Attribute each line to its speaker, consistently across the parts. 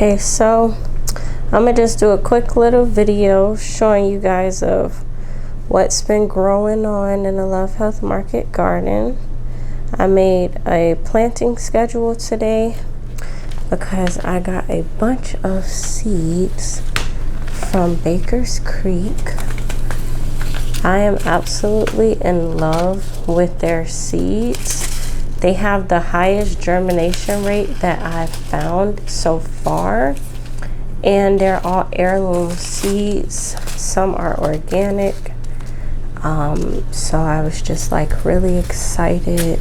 Speaker 1: Okay, so I'm gonna just do a quick little video showing you guys of what's been growing on in the Love Health Market garden. I made a planting schedule today because I got a bunch of seeds from Baker's Creek. I am absolutely in love with their seeds. They have the highest germination rate that I've found so far, and they're all heirloom seeds. Some are organic. So I was just like really excited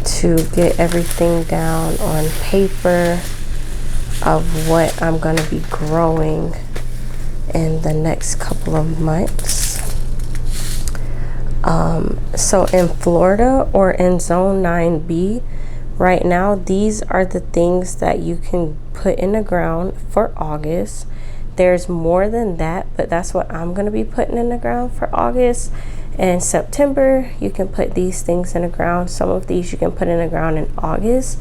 Speaker 1: to get everything down on paper of what I'm gonna be growing in the next couple of months. So in Florida or in Zone 9B, right now, these are the things that you can put in the ground for August. There's more than that, but that's what I'm going to be putting in the ground for August. And September, you can put these things in the ground. Some of these you can put in the ground in August.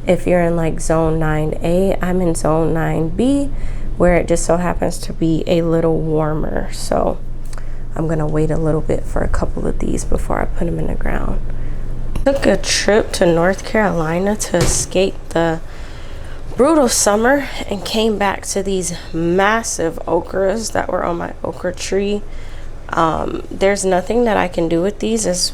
Speaker 1: If you're in like Zone 9A, I'm in Zone 9B, where it just so happens to be a little warmer. So I'm gonna wait a little bit for a couple of these before I put them in the ground. Took a trip to North Carolina to escape the brutal summer and came back to these massive okras that were on my okra tree. There's nothing that I can do with these as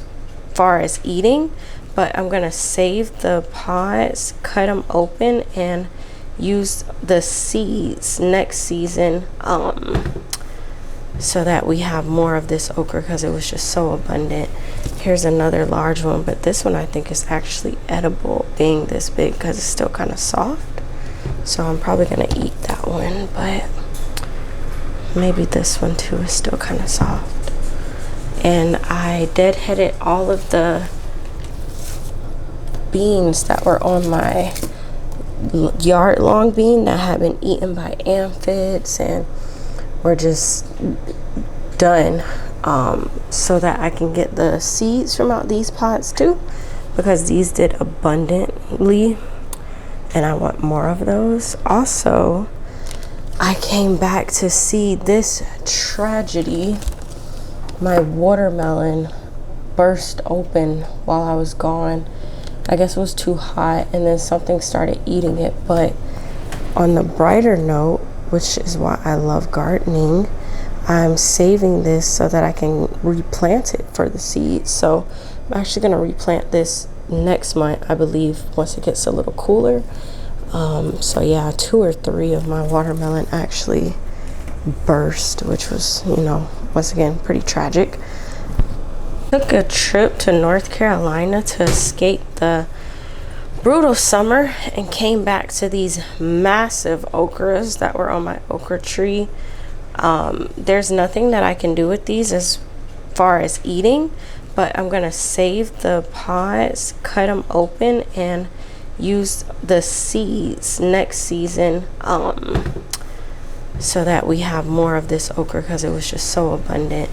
Speaker 1: far as eating, but I'm gonna save the pods, cut them open, and use the seeds next season so that we have more of this okra because it was just so abundant. Here's another large one, but this one I think is actually edible being this big because it's still kind of soft. So I'm probably gonna eat that one, but maybe this one too is still kind of soft. And I deadheaded all of the beans that were on my yard long bean that had been eaten by aphids and were just done, so that I can get the seeds from out these pots too, because these did abundantly and I want more of those. Also, I came back to see this tragedy. My watermelon burst open while I was gone. I guess it was too hot and then something started eating it. But on the brighter note, which is why I love gardening, I'm saving this so that I can replant it for the seeds. So I'm actually going to replant this next month, I believe, once it gets a little cooler. So yeah, 2 or 3 of my watermelon actually burst, which was, once again, pretty tragic. Took a trip to North Carolina to escape the brutal summer and came back to these massive okras that were on my okra tree. There's nothing that I can do with these as far as eating, but I'm gonna save the pods, cut them open, and use the seeds next season so that we have more of this okra because it was just so abundant.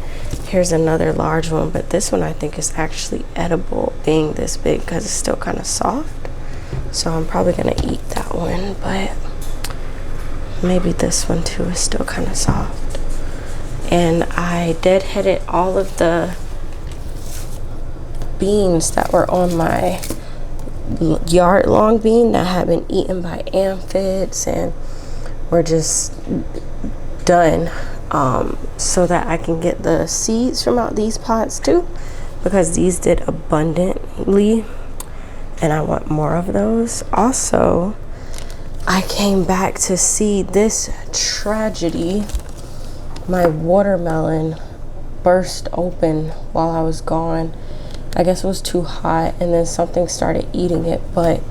Speaker 1: Here's another large one, but this one I think is actually edible being this big because it's still kind of soft. So I'm probably gonna eat that one, but maybe this one too is still kind of soft. And I deadheaded all of the beans that were on my yard long bean that had been eaten by aphids and were just done, so that I can get the seeds from out these pots too, because these did abundantly and I want more of those. Also, I came back to see this tragedy. My watermelon burst open while I was gone. I guess it was too hot and then something started eating it. But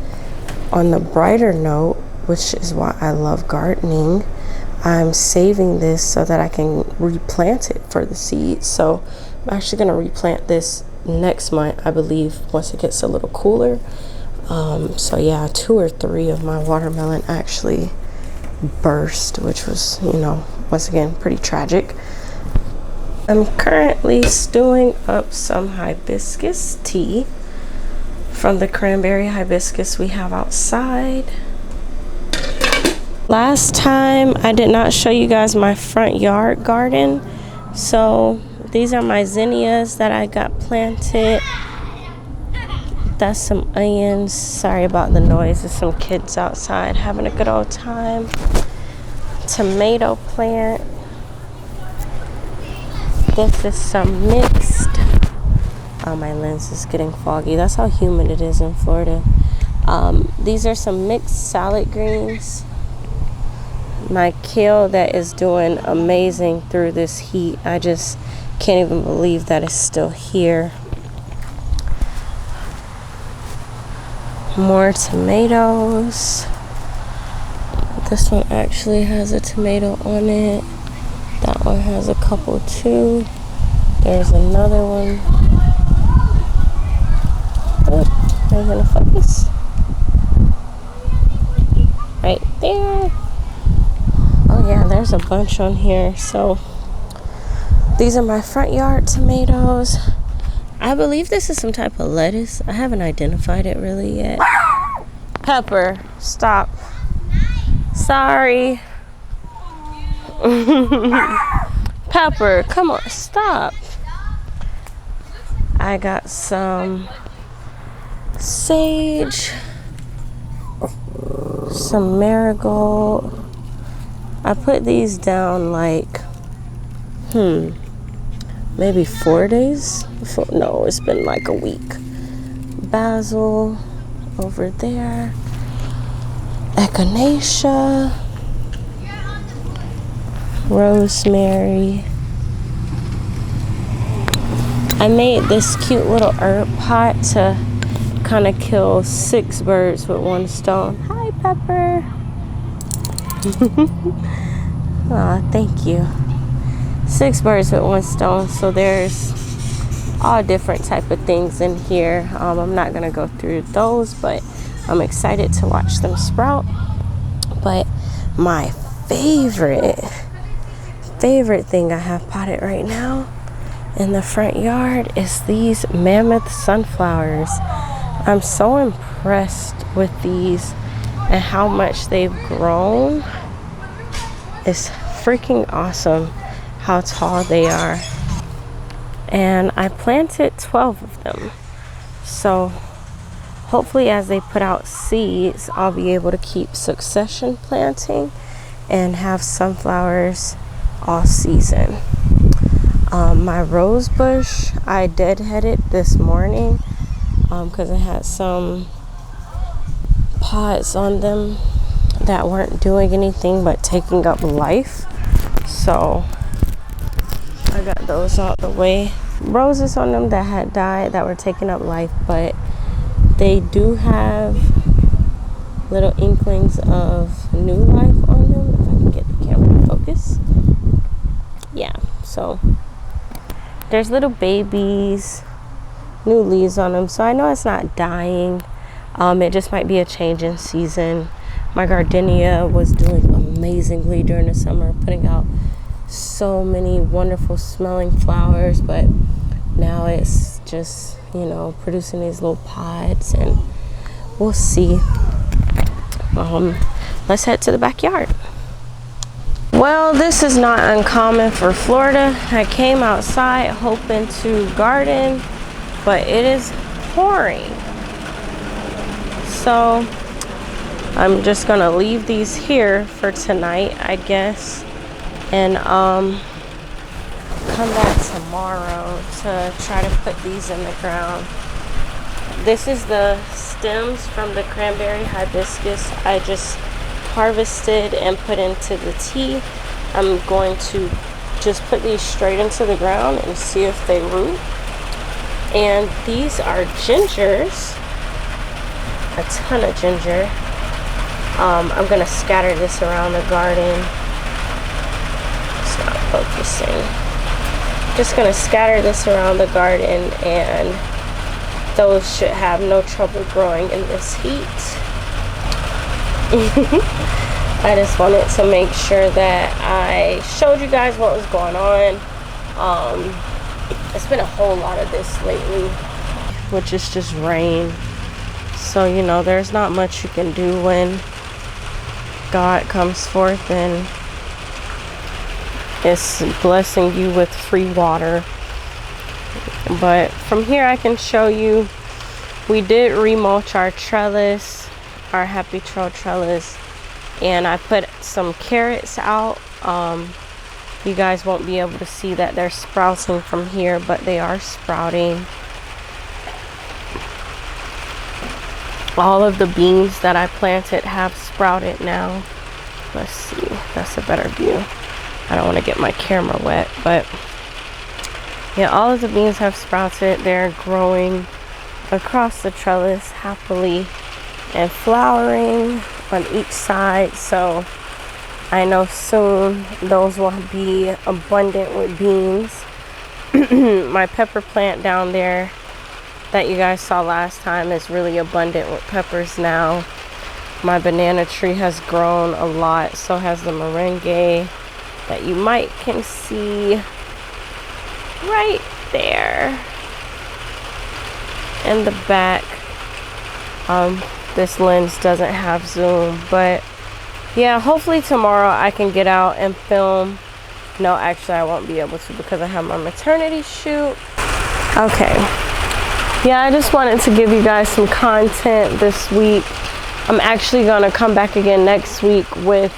Speaker 1: on the brighter note, which is why I love gardening, I'm saving this so that I can replant it for the seeds. So I'm actually going to replant this next month, I believe, once it gets a little cooler. So yeah, 2 or 3 of my watermelon actually burst, which was, once again, pretty tragic. I'm currently stewing up some hibiscus tea from the cranberry hibiscus we have outside. Last time I did not show you guys my front yard garden. So these are my zinnias that I got planted. That's some onions. Sorry about the noise. There's some kids outside having a good old time. Tomato plant. This is some mixed. Oh, my lens is getting foggy. That's how humid it is in Florida. These are some mixed salad greens. My kale that is doing amazing through this heat. I just can't even believe that it's still here. More tomatoes. This one actually has a tomato on it. That one has a couple too. There's another one. Oh, are you gonna focus? Right there. Oh yeah, there's a bunch on here. So these are my front yard tomatoes. I believe this is some type of lettuce. I haven't identified it really yet. Pepper, stop. Sorry. Pepper, come on, stop. I got some sage, some marigold. I put these down like, maybe 4 days. No, it's been like a week. Basil over there. Echinacea. Rosemary. I made this cute little herb pot to kind of kill 6 birds with 1 stone. Hi, Pepper. Aw, thank you. 6 birds with 1 stone. So there's all different type of things in here. I'm not gonna go through those, but I'm excited to watch them sprout. But my favorite thing I have potted right now in the front yard is these mammoth sunflowers. I'm so impressed with these and how much they've grown. It's freaking awesome how tall they are. And I planted 12 of them. So hopefully as they put out seeds, I'll be able to keep succession planting and have sunflowers all season. My rose bush, I deadheaded this morning because I had some pods on them that weren't doing anything but taking up life. So I got those out the way. Roses on them that had died, that were taking up life, but they do have little inklings of new life on them. If I can get the camera to focus. Yeah, so there's little babies, new leaves on them. So I know it's not dying. It just might be a change in season. My gardenia was doing amazingly during the summer, putting out so many wonderful smelling flowers, but now it's just, you know, producing these little pods, and we'll see. Let's head to the backyard. Well, this is not uncommon for Florida. I came outside hoping to garden, but it is pouring. So I'm just gonna leave these here for tonight, I guess, and come back tomorrow to try to put these in the ground. This is the stems from the cranberry hibiscus I just harvested and put into the tea. I'm going to just put these straight into the ground and see if they root. And these are gingers, a ton of ginger. I'm gonna scatter this around the garden. It's not focusing. Just gonna scatter this around the garden, and those should have no trouble growing in this heat. I just wanted to make sure that I showed you guys what was going on. It's been a whole lot of this lately, which is just rain. So, you know, there's not much you can do when God comes forth and is blessing you with free water. But from here I can show you, we did remulch our trellis, our Happy Trail trellis, and I put some carrots out. You guys won't be able to see that they're sprouting from here, but they are sprouting. All of the beans that I planted have sprouted now. Let's see, that's a better view. I don't want to get my camera wet, but yeah, all of the beans have sprouted. They're growing across the trellis happily and flowering on each side. So I know soon those will be abundant with beans. My pepper plant down there that you guys saw last time is really abundant with peppers now. My banana tree has grown a lot, so has the merengue that you might can see right there in the back. This lens doesn't have zoom, but yeah, hopefully tomorrow I can get out and film. No, actually I won't be able to because I have my maternity shoot. Okay, yeah, I just wanted to give you guys some content this week. I'm actually gonna come back again next week with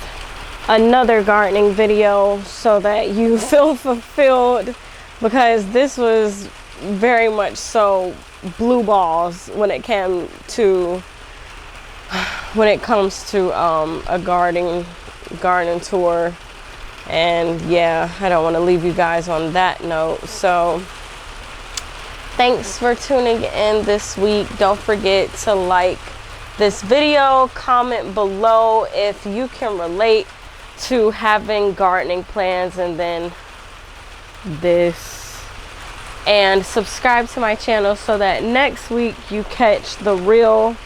Speaker 1: another gardening video so that you feel fulfilled, because this was very much so blue balls when it comes to a garden tour. And yeah, I don't want to leave you guys on that note. So thanks for tuning in this week. Don't forget to like this video, comment below if you can relate to having gardening plans, and then this, and subscribe to my channel so that next week you catch the real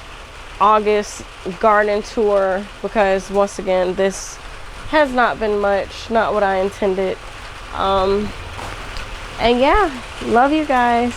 Speaker 1: August garden tour, because once again this has not been much, not what I intended. And yeah, love you guys.